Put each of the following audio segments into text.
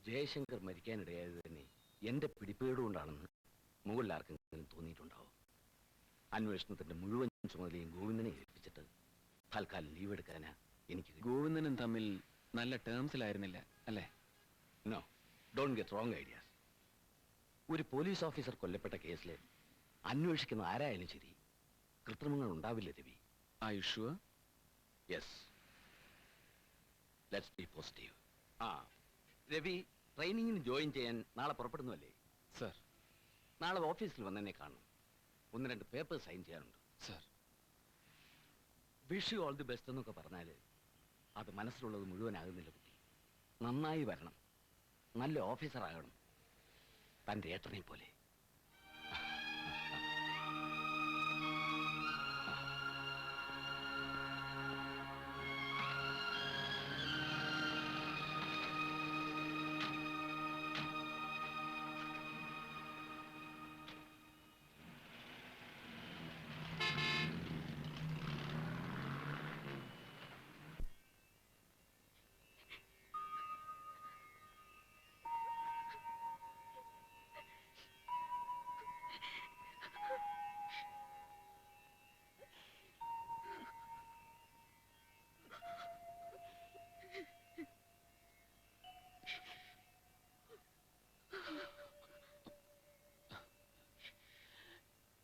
ജയശങ്കർ മരിക്കാനിടയായത് തന്നെ എന്റെ പിടിപ്പേടുകൊണ്ടാണെന്ന് മുകളിൽ ആർക്കെങ്കിലും തോന്നിയിട്ടുണ്ടാവും. അന്വേഷണത്തിന്റെ മുഴുവൻ ചുമതലയും ഗോവിന്ദനെ ഏൽപ്പിച്ചിട്ട് തൽക്കാലം ലീവ് എടുക്കാനാ എനിക്ക്. ഗോവിന്ദനും തമ്മിൽ നല്ല ടേംസിലായിരുന്നില്ല അല്ലേ? No, don't get wrong ideas. ഒരു പോലീസ് ഓഫീസർ കൊല്ലപ്പെട്ട കേസിൽ അന്വേഷിക്കുന്ന ആരായാലും ശരി, കൃത്രിമങ്ങൾ ഉണ്ടാവില്ല Ravi. Are you sure? Yes, let's be positive. Ravi, ട്രെയിനിങ്ങിന് ജോയിൻ ചെയ്യാൻ നാളെ പുറപ്പെടുന്നുവല്ലേ? സർ. നാളെ ഓഫീസിൽ വന്നെന്നെ കാണും. 1-2 പേപ്പേഴ്സ് സൈൻ ചെയ്യാനുണ്ട്. Sir. Wish you all the best എന്നൊക്കെ പറഞ്ഞാൽ അത് മനസ്സിലുള്ളത് മുഴുവനാകുന്നില്ല കുട്ടി. നന്നായി വരണം, നല്ല ഓഫീസറാകണം, തൻ്റെ ഏട്ടനെ പോലെ.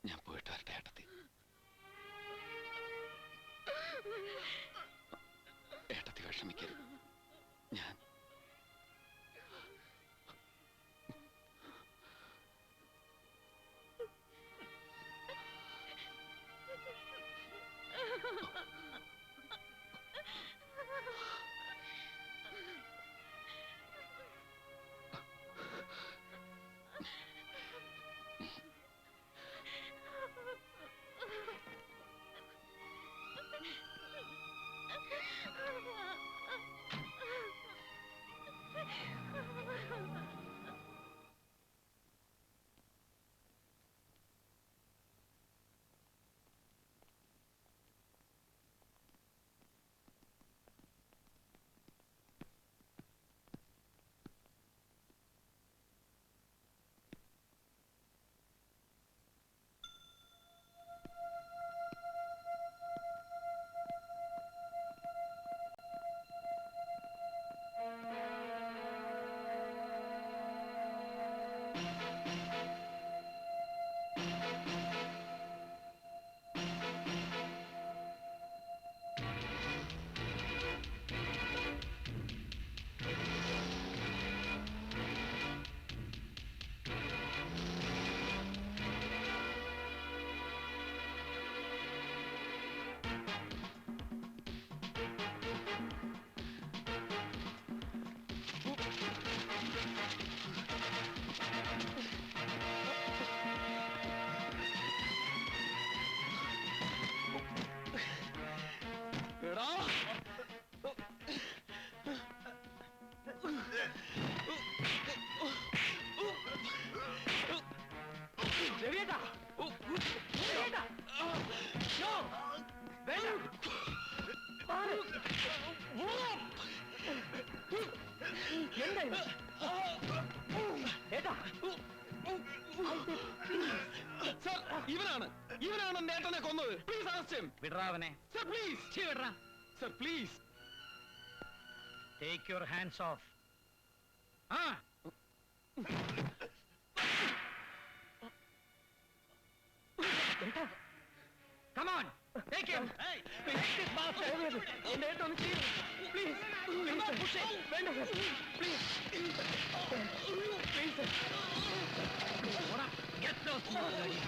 ഞാൻ പോയിട്ട് വരട്ടെ ഏട്ടത്തി. ഏട്ടത്തി വിഷമിക്കരുത്. ഞാൻ ഇവനാണ് നേട്ടനെ കൊന്നത്. Please arrest him. വിടറാ അവനെ. Sir please. വിടറാ. Sir please. Take your hands off. Come on, take him. Hey, take this bastard. എന്നെ ഒന്ന് ചെയ്യൂ. Please, do not push it. വേണ്ട. Please. Please. Get those bloody.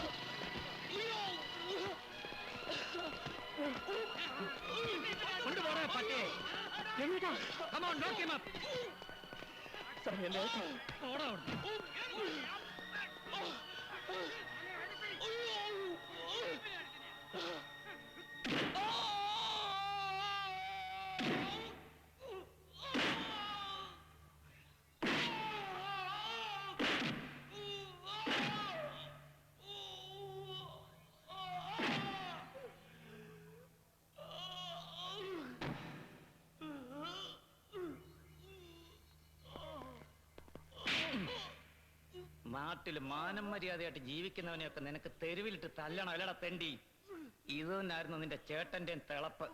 കൊണ്ടുപോടാ പട്ടേ. Come on, lock him up. Sir പോടാ. നാട്ടിൽ മാനം മര്യാദയായിട്ട് ജീവിക്കുന്നവനെയൊക്കെ നിനക്ക് തെരുവിലിട്ട് തല്ലണം അല്ലടാ തെണ്ടി. ഇത് തന്നെയായിരുന്നു നിന്റെ ചേട്ടന്റെ തിളപ്പ്.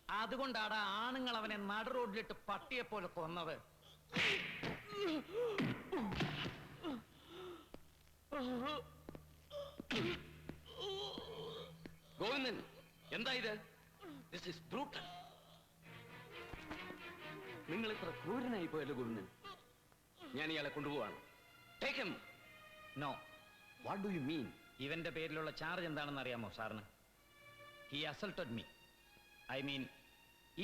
അതുകൊണ്ടാടാ ആണുങ്ങൾ അവനെ നടു റോഡിലിട്ട് പട്ടിയെ പോലെ കൊന്നത്. ഗോവിന്ദൻ, എന്താ ഇത്? This is brutal. നിങ്ങൾ ഇത്ര ക്രൂരനായി പോയല്ലോ ഗോവിന്ദൻ. ഞാൻ ഇയാളെ കൊണ്ടുപോവാണ്. Take him. No. What do you mean? ഇവന്റെ പേരിലുള്ള ചാർജ് എന്താണെന്ന് അറിയാമോ സാറിന്? He assaulted me. I mean,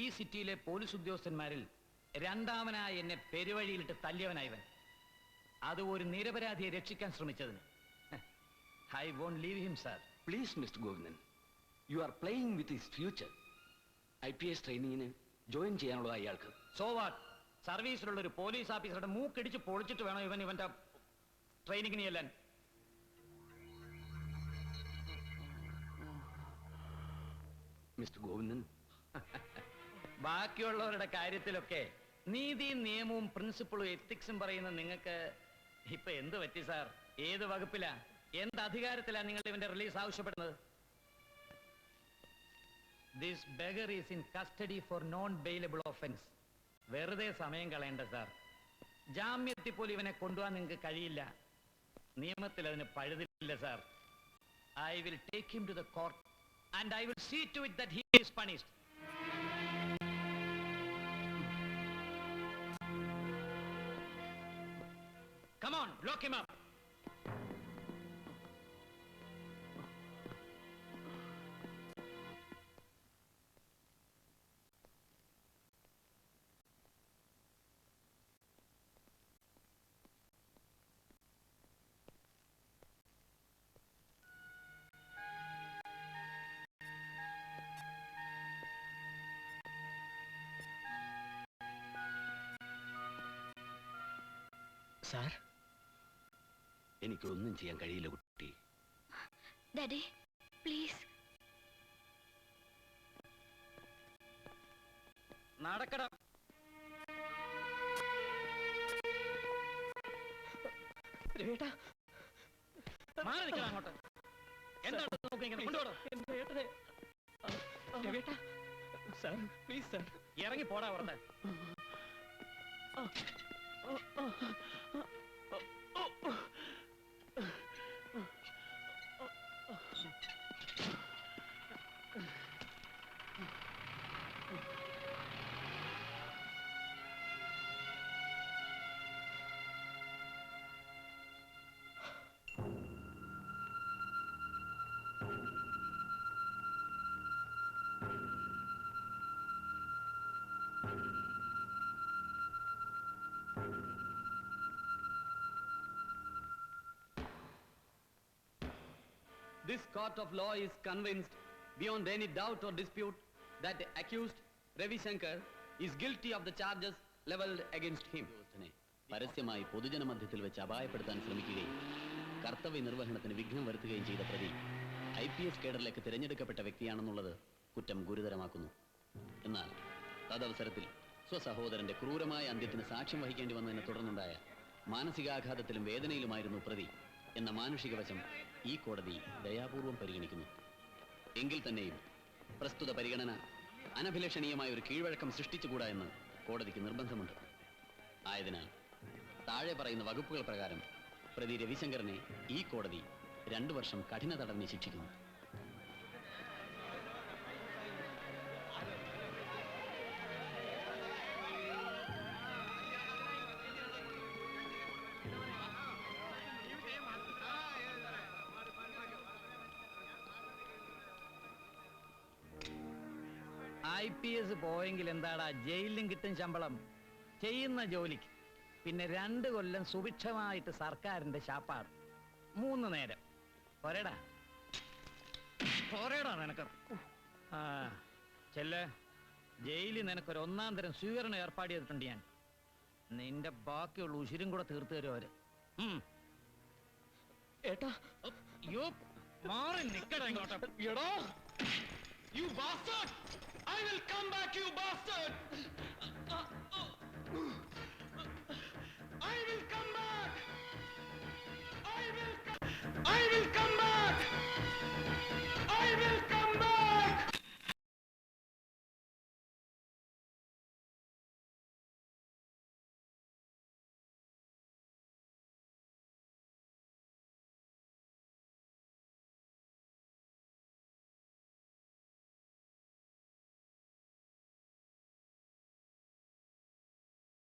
ഈ സിറ്റിയിലെ പോലീസ് ഉദ്യോഗസ്ഥന്മാരിൽ രണ്ടാമനായി എന്നെ പെരുവഴിയിലിട്ട് തല്ലിയവനായവൻ. അത് ഒരു നിരപരാധിയെ രക്ഷിക്കാൻ ശ്രമിച്ചതിന്. I won't leave him sir. Please mister Govindan, you are playing with his future. IPS ട്രെയിനിങ്ങിന് ജോയിൻ ചെയ്യാനുള്ളത് അയാൾക്ക്. So what? സർവീസിലുള്ള ഒരു പോലീസ് ഓഫീസറുടെ മൂക്കടിച്ച് പൊളിച്ചിട്ട് വേണം ഇവന്റെ ട്രെയിനിങ്ങിന് ചെല്ലാൻ. മിസ്റ്റർ ഗോവിന്ദൻ, ബാക്കിയുള്ളവരുടെ കാര്യത്തിലൊക്കെ നീതിയും നിയമവും പ്രിൻസിപ്പിളും എത്തിക്സും പറയുന്ന നിങ്ങൾക്ക് ഇപ്പൊ എന്ത് പറ്റി സാർ? ഏത് വകുപ്പിലാ, എന്ത് അധികാരത്തിലാ നിങ്ങൾ ഇവന്റെ റിലീസ് ആവശ്യപ്പെടുന്നത്? This beggar is in custody four non bailable offence. വെറുതെ സമയം കളയണ്ട സാർ. ജാമ്യത്തിൽ പോലും ഇവനെ കൊണ്ടുപോകാൻ നിങ്ങൾക്ക് കഴിയില്ല. നിയമത്തിൽ അതിന് പഴുതില്ല sir. I will take him to the court and I will see to it that he is punished. Come on, lock him up. Sir, എനിക്കൊന്നും ചെയ്യാൻ കഴിയില്ല കുട്ടി. Daddy please. നടക്കട. രവിയേട്ടാ, മാറി നിൽക്കണം അങ്ങോട്ട്. എന്താണ് നോക്കി ഇങ്ങനെ കൊണ്ടുപോടോ. എന്റെ ഏട്ടനെ. രവിയേട്ടാ, സാർ പ്ലീസ് സാർ. ഇറങ്ങി പോടാ പുറത്ത്. This court of law is convinced beyond any doubt or dispute that the accused Ravi Shankar is guilty of the charges leveled against him. പരസ്യമായി പൊതുജന മധ്യത്തിൽ വെച്ച് അപായപ്പെടുത്താൻ ശ്രമിക്കുകയും കർത്തവ്യ നിർവഹണത്തിന് വിഘ്നം വരുത്തുകയും ചെയ്ത പ്രതി IPS കേഡറിലേക്ക് തിരഞ്ഞെടുക്കപ്പെട്ട വ്യക്തിയാണെന്നുള്ളത് കുറ്റം ഗുരുതരമാക്കുന്നു. എന്നാൽ തദവസരത്തിൽ സ്വസഹോദരന്റെ ക്രൂരമായ അന്ത്യത്തിന് സാക്ഷ്യം വഹിക്കേണ്ടി വന്നതിനെ തുടർന്നുണ്ടായ മാനസികാഘാതത്തിലും വേദനയിലുമായിരുന്നു പ്രതി എന്ന മാനുഷിക വശം ഈ കോടതി ദയാപൂർവം പരിഗണിക്കുന്നു. എങ്കിൽ തന്നെയും പ്രസ്തുത പരിഗണന അനഭിലഷണീയമായ ഒരു കീഴ്വഴക്കം സൃഷ്ടിച്ചുകൂടാ എന്ന് കോടതിക്ക് നിർബന്ധമുണ്ട്. ആയതിനാൽ താഴെ പറയുന്ന വകുപ്പുകൾ പ്രകാരം പ്രതി രവിശങ്കറിനെ ഈ കോടതി 2 വർഷം കഠിന തടവിന് ശിക്ഷിക്കുന്നു. IPS പോയെങ്കിൽ എന്താടാ, ജയിലിലും കിട്ടും ശമ്പളം. ചെയ്യുന്ന ജോലിക്ക് പിന്നെ 2 കൊല്ലം സുഭിക്ഷമായിട്ട് സർക്കാരിന്റെ ശാപ്പാട്. 3 നേരം പോരേടാ, പോരേടാ നിനക്ക്. ആ ചെല്ല, ജയിലിൽ നിനക്കൊരു 1-ാം തരം സ്വീകരണം ഏർപ്പാട് ചെയ്തിട്ടുണ്ട് ഞാൻ. നിന്റെ ബാക്കിയുള്ള ഉശിരും കൂടെ തീർത്തു തരും അവര്. ഏട്ടാ, യോ മാറി നിക്കടാ ഇങ്ങോട്ട്. എടാ, you bastard! I will come back, you bastard! I will come back! I